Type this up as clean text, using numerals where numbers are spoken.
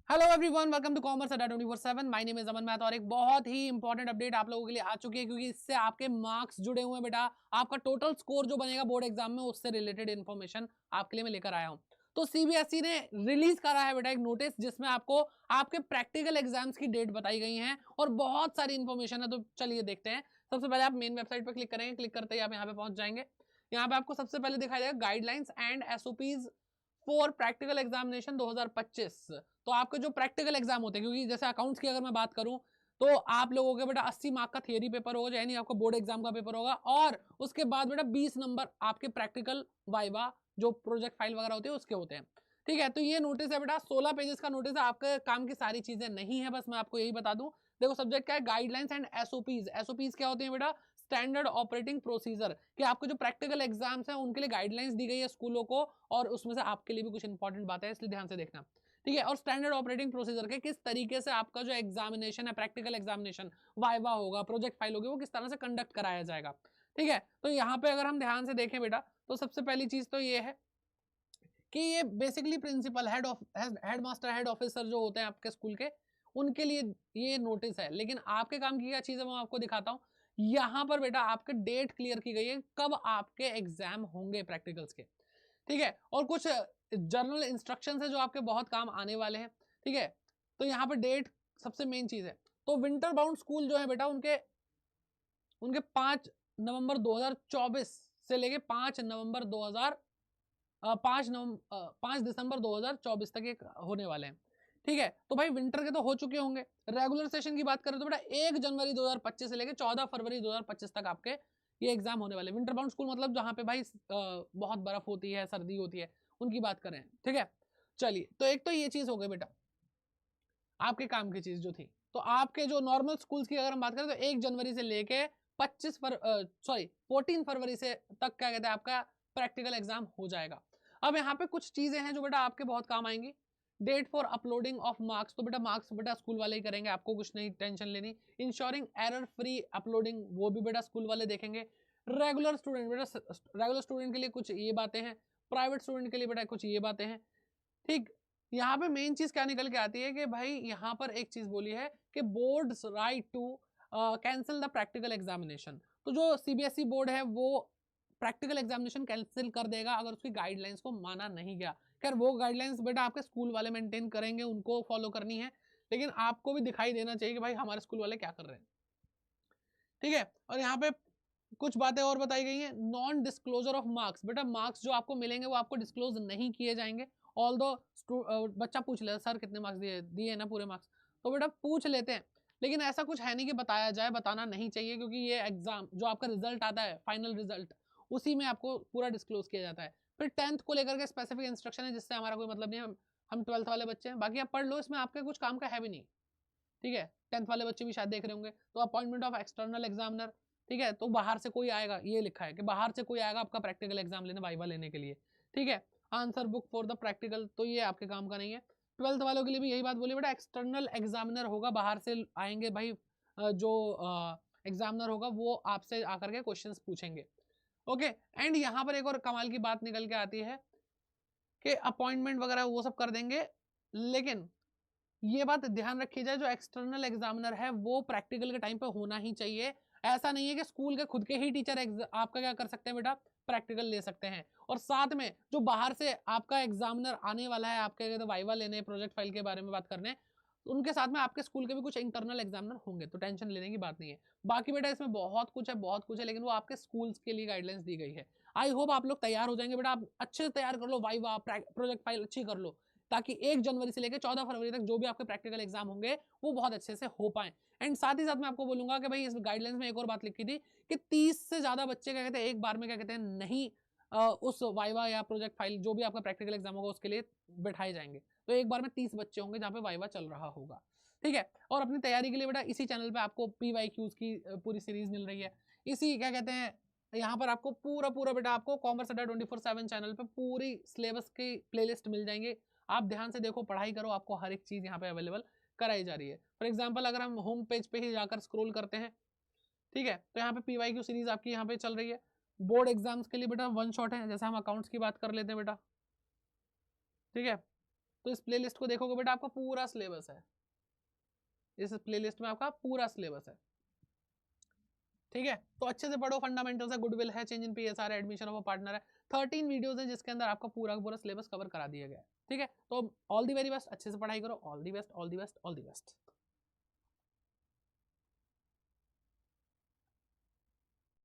Hello everyone, welcome to commerce Adda 24/7। My name is Aman मैथ और एक बहुत ही इंपॉर्टेंट अपडेट आप लोगों के लिए आ चुकी है, क्योंकि इससे आपके मार्क्स जुड़े हुए हैं बेटा। आपका टोटल स्कोर जो बनेगा बोर्ड एग्जाम में, उससे रिलेटेड इन्फॉर्मेशन आपके लिए मैं लेकर आया हूं। तो सीबीएसई ने रिलीज करा है बेटा एक नोटिस, जिसमें आपको आपके प्रैक्टिकल एग्जाम्स की डेट बताई गई है और बहुत सारी इन्फॉर्मेशन है। तो चलिए देखते हैं। सबसे पहले आप मेन वेबसाइट पर क्लिक करेंगे। क्लिक करते ही आप यहाँ पे पहुंच जाएंगे। यहाँ पे आपको सबसे पहले दिखाई देगा guidelines and SOPs for practical examination 2025। तो आपके जो प्रैक्टिकल एग्जाम होते हैं, क्योंकि जैसे अकाउंट्स की अगर मैं बात करूं तो आप लोगों के बेटा 80 मार्क का थियरी पेपर होगा, यानी आपका बोर्ड एग्जाम का पेपर होगा, और उसके बाद बेटा 20 नंबर आपके प्रैक्टिकल वाइवा जो प्रोजेक्ट फाइल वगैरह होती है उसके होते हैं। ठीक है, तो ये नोटिस है बेटा, 16 पेजेस का नोटिस है। आपके काम की सारी चीजें नहीं है, बस मैं आपको यही बता दूं। देखो सब्जेक्ट क्या है, गाइडलाइंस एंड एसओपीज। एसओपीज क्या होते हैं बेटा, स्टैंडर्ड ऑपरेटिंग प्रोसीजर, कि आपको जो प्रैक्टिकल एग्जाम्स हैं उनके लिए गाइडलाइंस दी गई है स्कूलों को, और उसमें से आपके लिए भी कुछ इंपॉर्टेंट बातें हैं, इसलिए ध्यान से देखना। ठीक है, और स्टैंडर्ड ऑपरेटिंग प्रोसीजर के किस तरीके से आपका जो एग्जामिनेशन है, प्रैक्टिकल एग्जामिनेशन, वाइवा होगा, प्रोजेक्ट फाइल होगी, वो किस तरह से कंडक्ट कराया जाएगा। ठीक है, तो यहाँ पे अगर हम ध्यान से देखें बेटा, तो सबसे पहली चीज तो ये है कि ये basically principal head master head officer जो होते हैं आपके स्कूल के, उनके लिए ये नोटिस है। लेकिन आपके काम की क्या चीज है मैं आपको दिखाता हूं। यहां पर बेटा आपके डेट क्लियर की गई है कब आपके एग्जाम होंगे प्रैक्टिकल्स के। ठीक है, और कुछ जनरल इंस्ट्रक्शंस है जो आपके बहुत काम आने वाले हैं। ठीक है, तो यहाँ पर डेट सबसे मेन चीज है। तो विंटर बाउंड स्कूल जो है बेटा, उनके उनके 5 नवंबर 2024 से लेके 5 नवंबर 2000 5 दिसंबर 2024 तक एक होने वाले हैं। ठीक है, तो भाई विंटर के तो हो चुके होंगे। रेगुलर सेशन की बात करें तो बेटा 1 जनवरी 2025 से लेके 14 फरवरी 2025 तक आपके ये एग्जाम होने वाले। विंटर बाउंड स्कूल मतलब जहां पे भाई बहुत बर्फ होती है, सर्दी होती है, उनकी बात करें। ठीक है, चलिए, तो एक तो ये चीज हो गई बेटा आपके काम की चीज जो थी। तो आपके जो नॉर्मल स्कूल्स की अगर हम बात करें तो 1 जनवरी से लेके 14 फरवरी से तक क्या कहते हैं आपका प्रैक्टिकल एग्जाम हो जाएगा। अब यहाँ पे कुछ चीजें हैं जो बेटा आपके बहुत काम आएंगी। Date for uploading of marks, तो बेटा मार्क्स बेटा स्कूल वाले ही करेंगे, आपको कुछ नहीं टेंशन लेनी। इंश्योरिंग एरर फ्री अपलोडिंग, वो भी बेटा स्कूल वाले देखेंगे। रेगुलर स्टूडेंट बेटा, रेगुलर स्टूडेंट के लिए कुछ ये बातें हैं, प्राइवेट स्टूडेंट के लिए बेटा कुछ ये बातें हैं। ठीक, यहाँ पे मेन चीज क्या निकल के आती है कि भाई यहाँ पर एक चीज बोली है कि board right to cancel the practical examination. तो जो सीबीएसई बोर्ड है वो प्रैक्टिकल एग्जामिनेशन कैंसिल कर देगा अगर उसकी गाइडलाइंस को माना नहीं गया। खैर वो गाइडलाइंस बेटा आपके स्कूल वाले मेंटेन करेंगे, उनको फॉलो करनी है, लेकिन आपको भी दिखाई देना चाहिए कि भाई हमारे स्कूल वाले क्या कर रहे हैं। ठीक है, और यहाँ पे कुछ बातें और बताई गई हैं। नॉन डिस्क्लोजर ऑफ मार्क्स, बेटा मार्क्स जो आपको मिलेंगे वो आपको डिस्क्लोज नहीं किए जाएंगे। ऑल दो बच्चा पूछ ले सर कितने मार्क्स दिए दिए ना पूरे मार्क्स, तो बेटा पूछ लेते हैं, लेकिन ऐसा कुछ है नहीं कि बताया जाए, बताना नहीं चाहिए, क्योंकि ये एग्जाम जो आपका रिजल्ट आता है फाइनल रिजल्ट, उसी में आपको पूरा डिस्क्लोज किया जाता है। फिर 10th को लेकर के स्पेसिफिक इंस्ट्रक्शन है, जिससे हमारा कोई मतलब नहीं है, हम 12th वाले बच्चे हैं, बाकी आप पढ़ लो, इसमें आपके कुछ काम का है भी नहीं। ठीक है, 10th वाले बच्चे भी शायद देख रहे होंगे। तो अपॉइंटमेंट ऑफ एक्सटर्नल एग्जामिनर, ठीक है, तो बाहर से कोई आएगा, ये लिखा है कि बाहर से कोई आएगा आपका प्रैक्टिकल एग्जाम लेने, वाइवा लेने के लिए। ठीक है, answer book for the practical, तो ये आपके काम का नहीं है। 12th वालों के लिए भी यही बात बोली बेटा, एक्सटर्नल एग्जामिनर होगा, बाहर से आएंगे भाई, जो एग्जामिनर होगा वो आपसे आकर के क्वेश्चन पूछेंगे। ओके, एंड यहाँ पर एक और कमाल की बात निकल के आती है कि अपॉइंटमेंट वगैरह वो सब कर देंगे, लेकिन ये बात ध्यान रखी जाए जो एक्सटर्नल एग्जामिनर है वो प्रैक्टिकल के टाइम पे होना ही चाहिए। ऐसा नहीं है कि स्कूल के खुद के ही टीचर आपका क्या कर सकते हैं बेटा, प्रैक्टिकल ले सकते हैं, और साथ में जो बाहर से आपका एग्जामिनर आने वाला है आपके वाइवा लेने, प्रोजेक्ट फाइल के बारे में बात करने, उनके साथ में आपके स्कूल के भी कुछ इंटरनल एग्जामिनर होंगे, तो टेंशन लेने की बात नहीं है। बाकी बेटा इसमें बहुत कुछ है, बहुत कुछ है, लेकिन वो आपके स्कूल्स के लिए गाइडलाइंस दी गई है। आई होप आप लोग तैयार हो जाएंगे बेटा, आप अच्छे से तैयार कर लो, वाइवा प्रोजेक्ट फाइल अच्छी कर लो, ताकि 1 जनवरी से लेकर 14 फरवरी तक जो भी आपके प्रैक्टिकल एग्जाम होंगे वो बहुत अच्छे से हो पाए। एंड साथ ही साथ मैं आपको बोलूंगा कि भाई इस गाइडलाइंस में एक और बात लिखी थी कि 30 से ज्यादा बच्चे क्या कहते हैं एक बार में क्या कहते हैं नहीं उस वाइवा या प्रोजेक्ट फाइल जो भी आपका प्रैक्टिकल एग्जाम होगा उसके लिए बैठाए जाएंगे। तो एक बार में 30 बच्चे होंगे जहां पे वाइवा चल रहा होगा। ठीक है, और अपनी तैयारी के लिए बेटा इसी चैनल पे आपको PYQs की पूरी सीरीज मिल रही है। इसी क्या कहते हैं यहाँ पर आपको पूरा पूरा बेटा आपको कॉमर्स अड्डा 24/7 चैनल पे पूरी सिलेबस की प्लेलिस्ट मिल जाएंगे। आप ध्यान से देखो, पढ़ाई करो, आपको हर एक चीज यहाँ पे अवेलेबल कराई जा रही है। फॉर एग्जाम्पल अगर हम होम पेज पे ही जाकर स्क्रॉल करते हैं, ठीक है, तो यहाँ पे PYQ सीरीज आपकी यहाँ पे चल रही है। बोर्ड एग्जाम्स के लिए बेटा वन शॉट है, जैसे हम अकाउंट्स की बात कर लेते हैं बेटा। ठीक है, तो इस प्लेलिस्ट को देखोगे बेटा आपका पूरा सिलेबस है, इस प्लेलिस्ट में आपका पूरा सिलेबस है, ठीक है। तो अच्छे से पढ़ो, फंडामेंटल्स है, गुडविल है, चेंज इन पीएसआर है, एडमिशन ऑफ अ पार्टनर है, 13 वीडियोस हैं जिसके अंदर आपका पूरा पूरा सिलेबस कवर करा दिया गया है, ठीक है। तो ऑल दी वेरी बेस्ट, अच्छे से पढ़ाई करो, all the best, all the best, all the best.